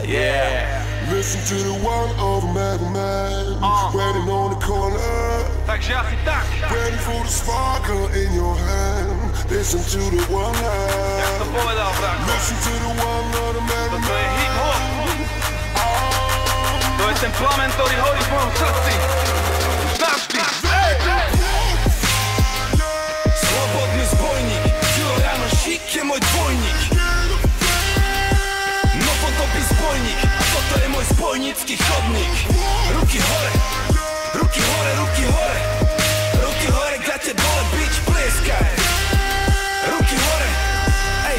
Yeah. Listen to the one of a madman, waiting on the corner. Takže asi tak. Ready for the sparkle in your hand. Listen to the one hand. Jak to povedal, bráko? Listen to the one of the madman. Toto je hip-hop. To je ten plamen, ktorý horí v mojom srdci. Navždy. Slobodný zbojník, Juro Jano Šík je môj dvojník. No potopí zbojník, a toto je môj zbojnícky chodník. Ruky hore, ruky hore, ruky hore. Ruky hore, gate dole, bič plieskaj. Ruky hore, ej,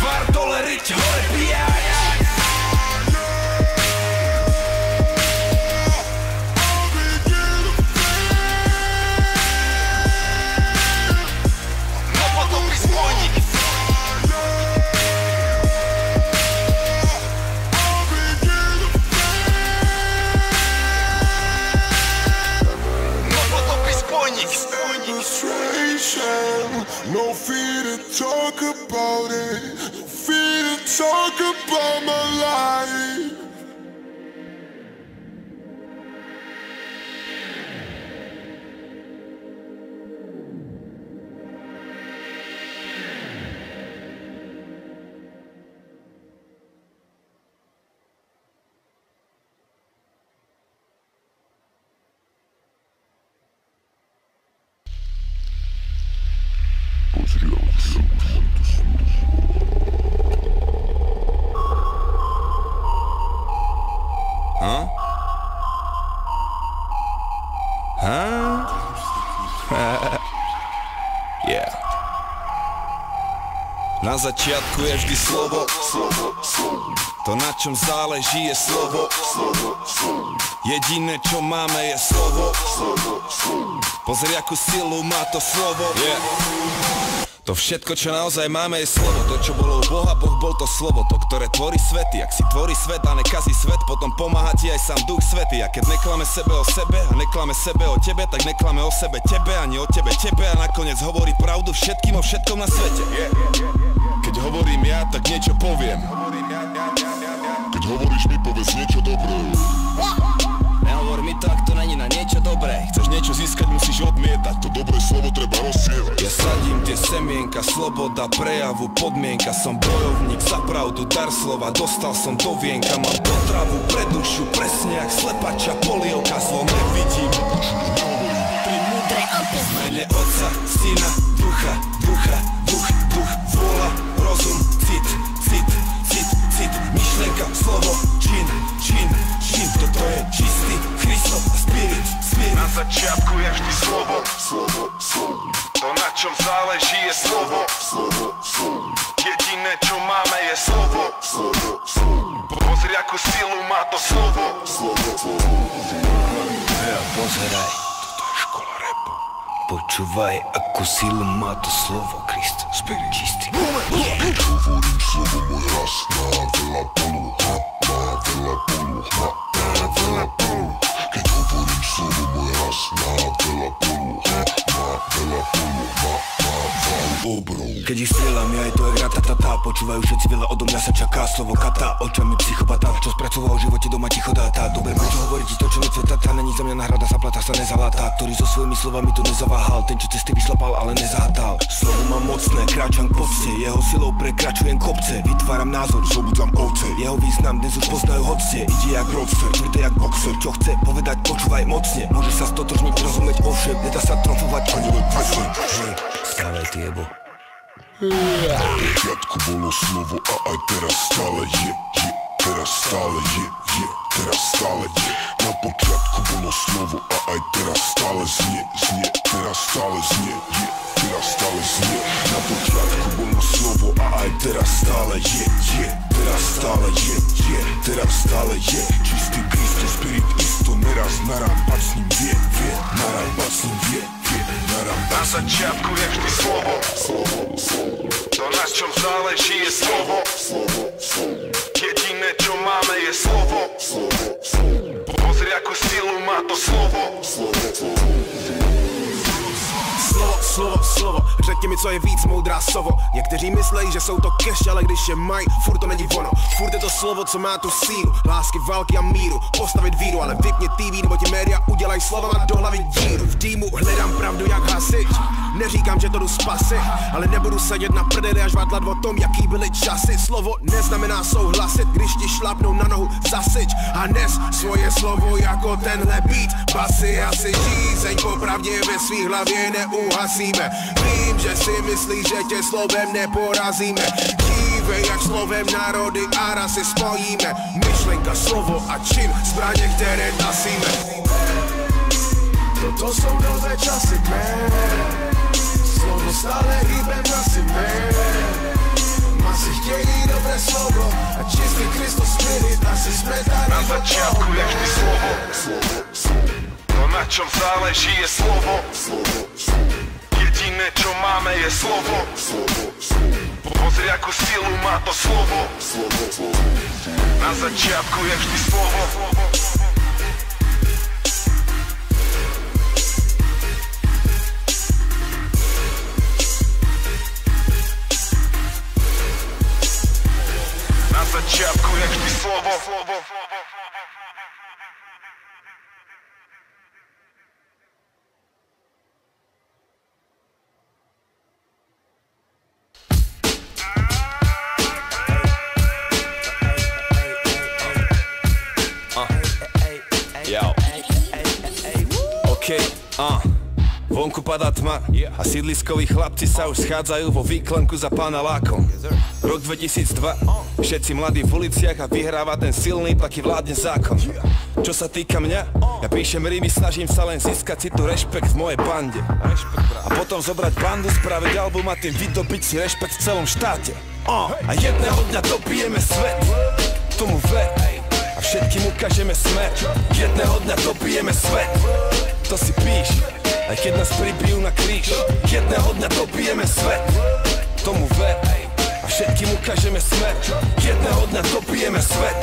tvár dole, riť hore, pijaj. No fear to talk about it, no fear to talk about my life. Yeah. Na začiatku je vždy slovo, to na čom záleží je slovo. Jediné čo máme je slovo. Pozri akú silu má to slovo. To všetko čo naozaj máme je slovo. To čo bolo u Boha, Boh bol to slovo. To ktoré tvorí svety. Ak si tvorí svet a nekazí svet, potom pomáha ti aj sám Duch Svätý. A keď neklame sebe o sebe a neklame sebe o tebe, tak neklame o sebe tebe ani o tebe tebe. A nakoniec hovorí pravdu všetkým o všetkom na svete. Keď hovorím ja, tak niečo poviem. Keď hovoríš mi, povedz niečo dobré. Nehovor mi to, ak to není na niečo dobré. Chceš niečo získať, musíš odmietať. To dobré slovo treba rozsievať. Ja sadím tie semienka, sloboda prejavu, podmienka. Som bojovník za pravdu, dar slova. Dostal som do vienka, mám potravu pre dušu. Presne jak slepača, polievka, zlo nevidím. Tri múdre opie. V mene Otca, Syna, Ducha, Ducha, Duch, Duch, vôľa, rozum, cit, cit, cit, cit. Myšlienka, slovo, čin, čin, čin. Toto je čistý Christov a spirit, spirit. Na začiatku je vždy slovo, slovo, slovo. To na čom záleží je slovo, slovo, slovo. Jediné čo máme je slovo, slovo, slovo. Pozri akú silu má to slovo, slovo, slovo. Ja pozeraj, toto je škola rapu. Počúvaj akú silu má to slovo, Krist, spirit, čistý. Keď hovorím slovo môj raz, má veľa polu, má veľa polu, má veľa polu. Keď hovorím slovo môj raz, má veľa polu, má veľa polu, má obrov. Keď ich strieľam, ja je to jak ratatata. Počúvajú všetci, veľa odo mňa sa čaká. Slovo kata, očami psychopata. Čo spracoval v živote doma ticho dáta. Dobre, prečo hovorí ti to, čo necvetata. Není za mňa náhrada, zaplata sa nezalátá. Ktorý so svojimi slovami to nezaváhal. Ten, čo cesty vyšlapal, ale nezahatal. Slovo mám mocné, kráčam k pocte. Jeho silou prekračujem kopce. Vytváram názor, zobudzam ovce. Jeho význam dnes už poznajú hodce. Ide jak roadster, tvrdé jak boxer. Čo chce povedať, počúvaj mocne. Môže sa stotožniť, rozumieť ovšem. Nedá sa trofovať ani len presne. Stávaj ty jebo. Na počiatku bolo slovo a aj teraz stále je, teraz stále je, teraz stále je. Na počiatku bolo slovo a aj teraz stále znie, teraz stále znie, teraz stále znie. Na počiatku bolo slovo a aj teraz stále je, teraz stále je, teraz stále je. Čistý Kristus, spirit isto, neraz narábať s ním vie, narábať s ním vie, narábať. Na začiatku je vždy slovo, slovo, slovo. To na čom záleží je slovo, slovo, slovo. Jediné čo máme je slovo, slovo, slovo. Pozri akú silu má to slovo, slovo, slovo. Slovo, slovo, slovo, řekni mi, co je víc moudrá slovo. Někteří myslejí, že jsou to cash, ale když je maj, furt to není ono. Furt je to slovo, co má tu sílu, lásky, války a míru, postavit víru, ale vypni TV nebo ti média udělaj slovama do hlavy díru. V týmu hledám pravdu jak hasič, neříkám, že to jdu spasit, ale nebudu sedět na prdeli až vátlat o tom, jaký byly časy. Slovo neznamená souhlasit, když ti šlapnou na nohu zasyč a nes svoje slovo jako tenhle beat. Basy asi žízeň, popravdě ve svý hlavě neuhasíme. Vím, že si myslíš, že tě slovem neporazíme. Dívej, jak slovem národy a rasy spojíme. Myšlenka, slovo a čin, zbraně, které nasíme. Toto jsou nové časy, man. Slovo stále hýbem nosí, man. Masy chtějí dobré slovo a čistý Kristus spirit asi jsme tady. Na začátku je vždy slovo. To, na čom záleží, je slovo. Jediné, čo máme, je slovo. Pozri, akú silu má to slovo. Na začiatku je vždy slovo. Na začiatku je vždy slovo. Vonku padá tma a sídliskoví chlapci sa už schádzajú vo výklenku za pána Lákom. Rok 2002, všetci mladí v uliciach a vyhráva ten silný, taký vládne zákon. Čo sa týka mňa, ja píšem rímy, snažím sa len získať si tu rešpekt v mojej bande. A potom zobrať bandu, spraviť album a tým vydobiť si rešpekt v celom štáte. A jedného dňa dopijeme svet, tomu ver, a všetkým ukážeme smer. Jedného dňa dopijeme svet, to si píš, aj keď nás pribijú na kríž. Jedného dňa dopijeme svet, tomu ver, a všetkým ukážeme smer. Jedného dňa dopijeme svet,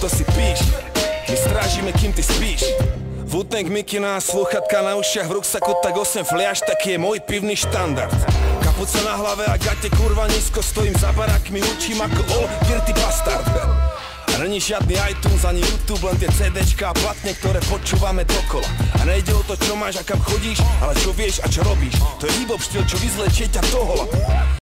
to si píš, my strážime, kým ty spíš. Wu-Tang, mikina, sluchatka na ušiach, v ruksaku tak 8 fliaš, taký je môj pivný štandard. Kapuca na hlave a gate kurva nízko, stojím za barákmi, učím ako all dirty bastard. A není žiadny iTunes ani YouTube, len tie CDčka a platne, ktoré počúvame dokola. A nejde o to, čo máš a kam chodíš, ale čo vieš a čo robíš. To je hip-hop štýl, čo vyzlečie ťa dohola.